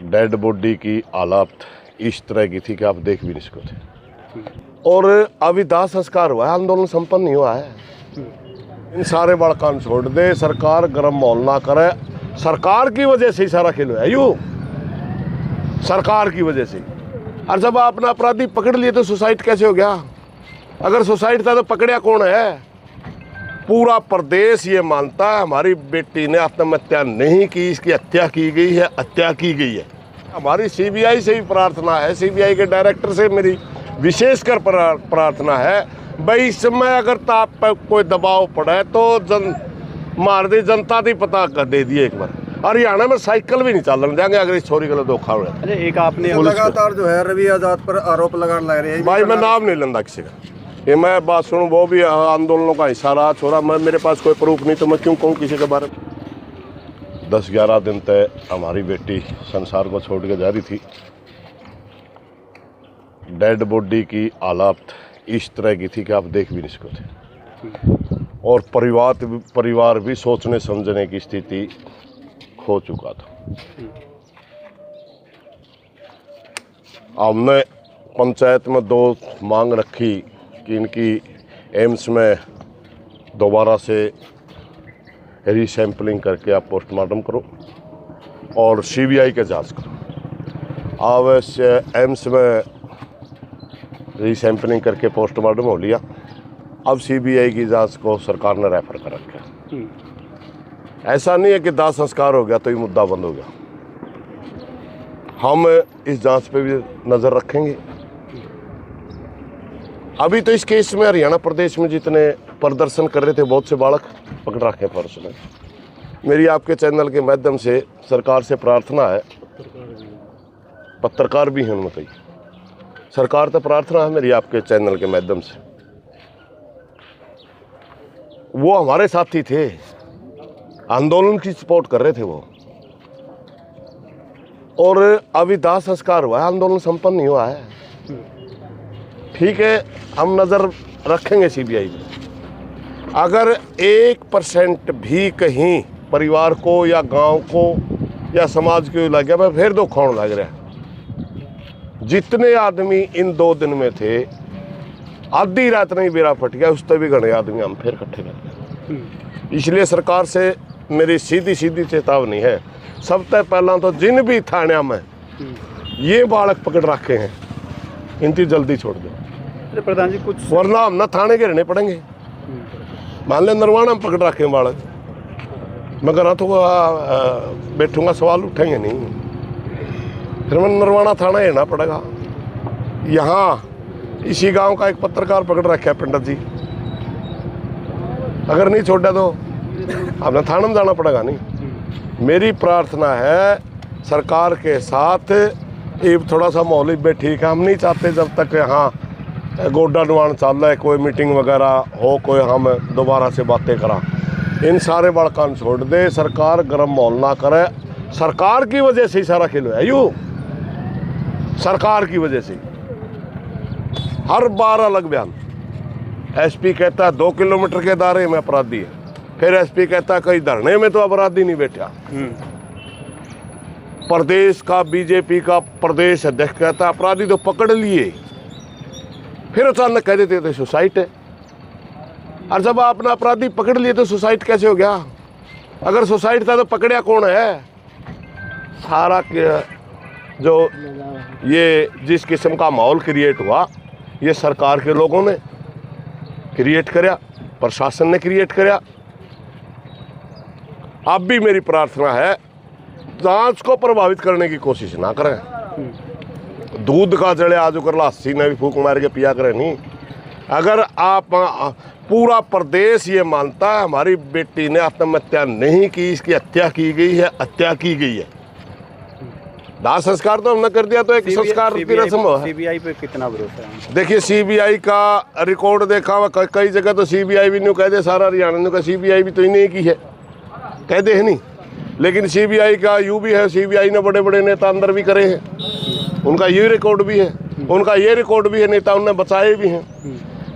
Dead body की हालत इस तरह की थी कि आप देख भी नहीं सकते थे। और अभी दाह संस्कार हुआ है, आंदोलन संपन्न नहीं हुआ है। इन सारे बड़कान छोड़ दे, सरकार गर्म माहौल ना करे। सरकार की वजह से ही सारा खेल हुआ है, यूँ सरकार की वजह से। और जब आपने अपराधी पकड़ लिए तो सुसाइड कैसे हो गया? अगर सुसाइड था तो पकड़िया कौन है? पूरा प्रदेश ये मानता है हमारी बेटी ने आत्महत्या नहीं की, इसकी हत्या की गई है, हत्या की गई है। हमारी सीबीआई से भी प्रार्थना है, सीबीआई के डायरेक्टर से मेरी विशेषकर प्रार्थना है, भाई इस समय अगर आप पर कोई दबाव पड़े तो मार दी जनता दी पता कर दे दिए एक बार। हरियाणा में साइकिल भी नहीं चलने देंगे अगर इस छोरी को धोखा हो। एक आपने लगातार जो है रवि आजाद पर आरोप लगाने लग रहे हैं। भाई मैं नाम नहीं लेंदा किसी का, ये मैं बात सुनूं, वो भी आंदोलनों का हिस्सा रहा छोरा। मैं मेरे पास कोई प्रूफ नहीं तो मैं क्यों कहूँ किसी के बारे में। 10-11 दिन तक हमारी बेटी संसार को छोड़ के जा रही थी। डेड बॉडी की हालत इस तरह की थी कि आप देख भी नहीं सकते थे। और परिवार भी सोचने समझने की स्थिति खो चुका था। हमने पंचायत में 2 मांग रखी कि इनकी एम्स में दोबारा से रीसैम्पलिंग करके आप पोस्टमार्टम करो और सीबीआई का जांच करो। अब एम्स में रीसैम्पलिंग करके पोस्टमार्टम हो लिया, अब सीबीआई की जांच को सरकार ने रेफर कर रखा। ऐसा नहीं है कि दाह संस्कार हो गया तो ये मुद्दा बंद हो गया। हम इस जांच पे भी नज़र रखेंगे। अभी तो इस केस में हरियाणा प्रदेश में जितने प्रदर्शन कर रहे थे बहुत से बालक पकड़ रखे पुलिस ने। मेरी आपके चैनल के माध्यम से सरकार से प्रार्थना है, पत्रकार भी हैं उनमें कई, सरकार तो प्रार्थना है मेरी आपके चैनल के माध्यम से, वो हमारे साथी थे, आंदोलन की सपोर्ट कर रहे थे वो। और अभी दाह संस्कार हुआ है, आंदोलन संपन्न नहीं हुआ है। ठीक है, हम नज़र रखेंगे सीबीआई में। अगर 1% भी कहीं परिवार को या गांव को या समाज को लग गया, फिर धोखा होने लग रहा है। जितने आदमी इन 2 दिन में थे, आधी रात नहीं बेरा फट गया, उस पर भी घने आदमी हम फिर इकट्ठे कर गए। इसलिए सरकार से मेरी सीधी चेतावनी है, सबसे पहला तो जिन भी थाने में ये बालक पकड़ रखे हैं इनकी जल्दी छोड़ दो। प्रधान जी कुछ, वरना हम ना थाने के रहने पड़ेंगे। मान ले नरवाना में पकड़ रखे हैं बालक, मैं कहना तो बैठूंगा, सवाल उठेंगे नहीं, फिर मैं नरवाना थाना रहना पड़ेगा। यहाँ इसी गांव का एक पत्रकार पकड़ रखा है पंडित जी, अगर नहीं छोड़ा तो हमने थाना में जाना पड़ेगा। नहीं, मेरी प्रार्थना है सरकार के साथ ये थोड़ा सा माहौल भी ठीक है। हम नहीं चाहते जब तक यहाँ गोड्डा नुआन चल रहा है, कोई मीटिंग वगैरह हो, कोई हम दोबारा से बातें करा। इन सारे बड़कान छोड़ दे, सरकार गर्म माहौल ना करे। सरकार की वजह से ही सारा खेल हुआ है, यूँ सरकार की वजह से। हर बार अलग बयान। एसपी कहता है 2 किलोमीटर के दायरे में अपराधी है, फिर एसपी कहता है कई धरने में तो अपराधी नहीं बैठा। प्रदेश का बीजेपी का प्रदेश अध्यक्ष कहता है अपराधी तो पकड़ लिए, फिर अचानक कह देते थे सुसाइड है। और जब आपने अपराधी पकड़ लिए तो सुसाइड कैसे हो गया? अगर सुसाइड था तो पकड़िया कौन है? सारा जो ये जिस किस्म का माहौल क्रिएट हुआ, ये सरकार के लोगों ने क्रिएट करया, प्रशासन ने क्रिएट करया। अब भी मेरी प्रार्थना है, जांच को प्रभावित करने की कोशिश ना करें। दूध का जड़े आज कर लस्सी ने भी फूक मार के पिया करें नहीं। अगर आप पूरा प्रदेश ये मानता है हमारी बेटी ने आत्महत्या नहीं की, इसकी हत्या की गई है, हत्या की गई है। दाह संस्कार तो हमने कर दिया तो एक संस्कार की रस्म है। सीबीआई पे कितना भरोसा है? देखिए सीबीआई का रिकॉर्ड देखा हुआ, कई जगह तो सीबीआई भी नहीं कह दे, सारा हरियाणा ने कहा सीबीआई भी तो इन्हें की है, कह दे है नहीं। लेकिन सीबीआई का यूँ भी है, सीबीआई ने बड़े बड़े नेता अंदर भी करे हैं, उनका ये रिकॉर्ड भी है, उनका ये रिकॉर्ड भी है, नेता उन्हें बचाए भी हैं।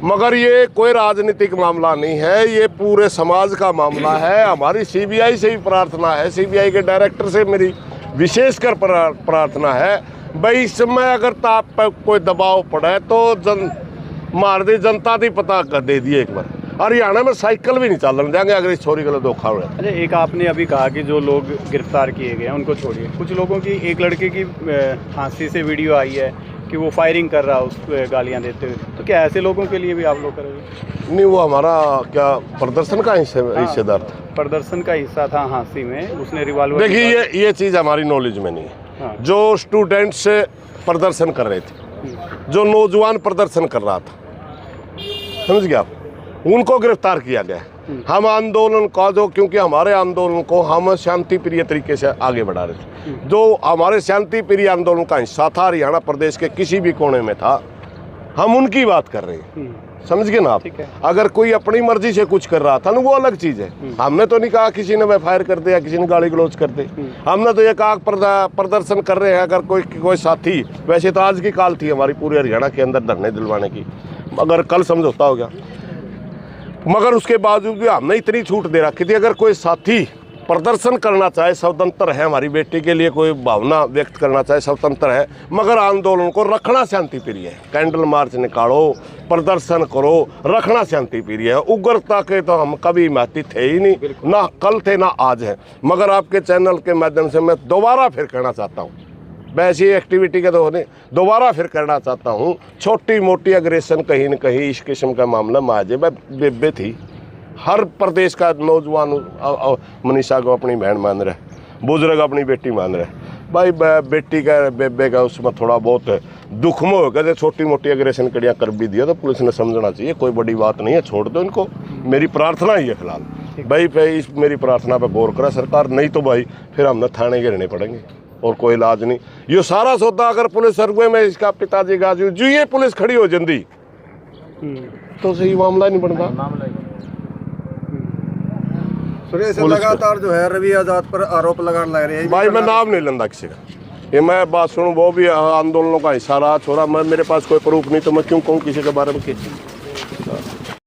मगर ये कोई राजनीतिक मामला नहीं है, ये पूरे समाज का मामला है। हमारी सीबीआई से ही प्रार्थना है, सीबीआई के डायरेक्टर से मेरी विशेषकर प्रार्थना है भाई इस समय अगर ताप पर कोई दबाव पड़े तो मार दी जनता दी पता कर दे दिए एक बार। हरियाणा में साइकिल भी नहीं चलने देंगे अगर इस छोरी को धोखा हो। अच्छा, एक आपने अभी कहा कि जो लोग गिरफ्तार किए गए हैं उनको छोड़िए, कुछ लोगों की, एक लड़के की फांसी से वीडियो आई है कि वो फायरिंग कर रहा, उसको गालियां देते हुए, तो क्या ऐसे लोगों के लिए भी आप लोग करोगे? नहीं, वो हमारा क्या प्रदर्शन का हिस्सेदार था। प्रदर्शन का हिस्सा था हांसी में, उसने रिवॉल्वर। देखिए ये चीज़ हमारी नॉलेज में नहीं है। हाँ। जो स्टूडेंट्स प्रदर्शन कर रहे थे, जो नौजवान प्रदर्शन कर रहा था, समझ गया आप, उनको गिरफ्तार किया गया। हम आंदोलन का जो, क्योंकि हमारे आंदोलन को हम शांति प्रिय तरीके से आगे बढ़ा रहे थे, जो हमारे शांति प्रिय आंदोलन का हिस्सा था, हरियाणा प्रदेश के किसी भी कोने में था, हम उनकी बात कर रहे हैं। समझ गए ना आप? अगर कोई अपनी मर्जी से कुछ कर रहा था ना, वो अलग चीज़ है। हमने तो नहीं कहा किसी ने फायर कर दिया, किसी ने गाली गलौज कर दे। हमने तो ये कहा प्रदर्शन कर रहे हैं अगर कोई साथी, वैसे तो आज की काल थी हमारी पूरे हरियाणा के अंदर धरने दिलवाने की, मगर कल समझौता हो गया, मगर उसके बावजूद भी हमने इतनी छूट दे रखी थी अगर कोई साथी प्रदर्शन करना चाहे स्वतंत्र है, हमारी बेटी के लिए कोई भावना व्यक्त करना चाहे स्वतंत्र है, मगर आंदोलन को रखना शांति प्रिय है। कैंडल मार्च निकालो, प्रदर्शन करो, रखना शांति प्रिय है। उग्रता के तो हम कभी महती थे ही नहीं, ना कल थे ना आज है। मगर आपके चैनल के माध्यम से मैं दोबारा फिर कहना चाहता हूँ, वैसी एक्टिविटी के तो दोबारा फिर करना चाहता हूँ, छोटी मोटी अग्रेशन कहीं न कहीं इस किस्म का मामला माजे बेबे थी। हर प्रदेश का नौजवान मनीषा को अपनी बहन मान रहा है, बुजुर्ग अपनी बेटी मान रहा है। भाई बेटी का बेबे का उसमें थोड़ा बहुत दुख में होगा, जैसे छोटी मोटी अग्रेशन कड़ियाँ कर भी दिया तो पुलिस ने समझना चाहिए, कोई बड़ी बात नहीं है, छोड़ दो इनको। मेरी प्रार्थना ही है फिलहाल भाई, इस मेरी प्रार्थना पर गौर करा सरकार, नहीं तो भाई फिर हमने थाने गिरने पड़ेंगे और कोई इलाज नहीं। ये सारा सौदा अगर पुलिस सरगुए में इसका पिताजी का जो ये पुलिस खड़ी हो जल्दी तो सही मामला नहीं बनता। सुरेश लगातार जो है रवि आजाद पर आरोप लगाने लग रहे हैं। भाई मैं नाम नहीं लेंदा किसी का, ये मैं बात सुनूं, वो भी आंदोलनों का हिस्सा रहा छोरा, मैं मेरे पास कोई प्रूफ नहीं तो मैं क्यों कहूँ किसी के बारे में।